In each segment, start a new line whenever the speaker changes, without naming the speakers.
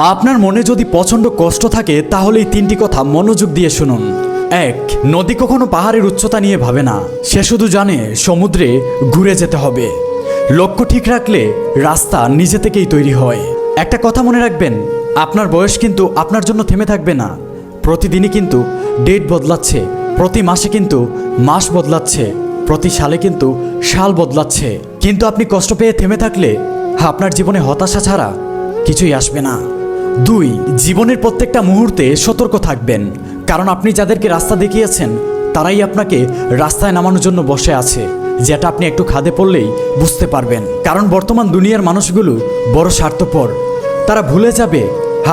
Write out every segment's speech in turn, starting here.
আপনার মনে যদি প্রচণ্ড কষ্ট থাকে তাহলে এই তিনটি কথা মনোযোগ দিয়ে শুনুন। 1. নদী কখনো পাহাড়ের উচ্চতা নিয়ে ভাবে না, সে শুধু জানে সমুদ্রে ঘুরে যেতে হবে। লক্ষ্য ঠিক রাখলে রাস্তা নিজে থেকেই তৈরি হয়। একটা কথা মনে রাখবেন, আপনার বয়স কিন্তু আপনার জন্য থেমে থাকবে না। প্রতিদিনই কিন্তু ডেট বদলাচ্ছে, প্রতি মাসে কিন্তু মাস বদলাচ্ছে, প্রতি সালে কিন্তু সাল বদলাচ্ছে। কিন্তু আপনি কষ্ট পেয়ে থেমে থাকলে আপনার জীবনে হতাশা ছাড়া কিছুই আসবে না। 2. জীবনের প্রত্যেকটা মুহূর্তে সতর্ক থাকবেন, কারণ আপনি যাদেরকে রাস্তা দেখিয়েছেন তারাই আপনাকে রাস্তায় নামানোর জন্য বসে আছে, যেটা আপনি একটু খাদে পড়লেই বুঝতে পারবেন। কারণ বর্তমান দুনিয়ার মানুষগুলো বড় স্বার্থপর, তারা ভুলে যাবে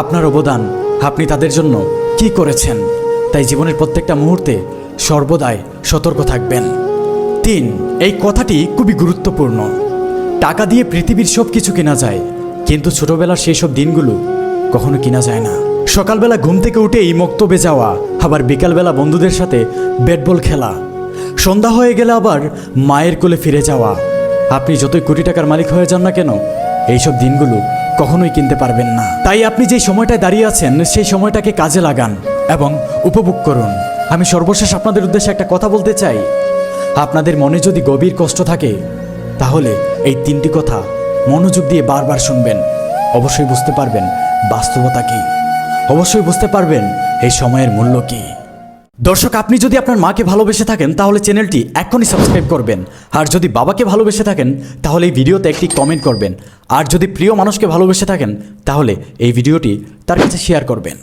আপনার অবদান, আপনি তাদের জন্য কি করেছেন। তাই জীবনের প্রত্যেকটা মুহূর্তে সর্বদাই সতর্ক থাকবেন। 3. এই কথাটি খুবই গুরুত্বপূর্ণ। টাকা দিয়ে পৃথিবীর সব কিছু কেনা যায়, কিন্তু ছোটবেলার সেই সব দিনগুলো কখনো কেনা যায় না। সকালবেলা ঘুম থেকে উঠেই মক্তবে যাওয়া, আবার বিকালবেলা বন্ধুদের সাথে ব্যাট বল খেলা, সন্ধ্যা হয়ে গেলে আবার মায়ের কোলে ফিরে যাওয়া। আপনি যতই কোটি টাকার মালিক হয়ে যান না কেন, এইসব দিনগুলো কখনোই কিনতে পারবেন না। তাই আপনি যেই সময়টায় দাঁড়িয়ে আছেন সেই সময়টাকে কাজে লাগান এবং উপভোগ করুন। আমি সর্বশেষ আপনাদের উদ্দেশ্যে একটা কথা বলতে চাই, আপনাদের মনে যদি গভীর কষ্ট থাকে তাহলে এই তিনটি কথা মনোযোগ দিয়ে বারবার শুনবেন। অবশ্যই বুঝতে পারবেন বাস্তবতা কী, অবশ্যই বুঝতে পারবেন এই সময়ের মূল্য কী। দর্শক, আপনি যদি আপনার মাকে ভালোবেসে থাকেন তাহলে চ্যানেলটি এখনই সাবস্ক্রাইব করবেন, আর যদি বাবাকে ভালোবেসে থাকেন তাহলে এই ভিডিওতে একটি কমেন্ট করবেন, আর যদি প্রিয় মানুষকে ভালোবেসে থাকেন তাহলে এই ভিডিওটি তার কাছে শেয়ার করবেন।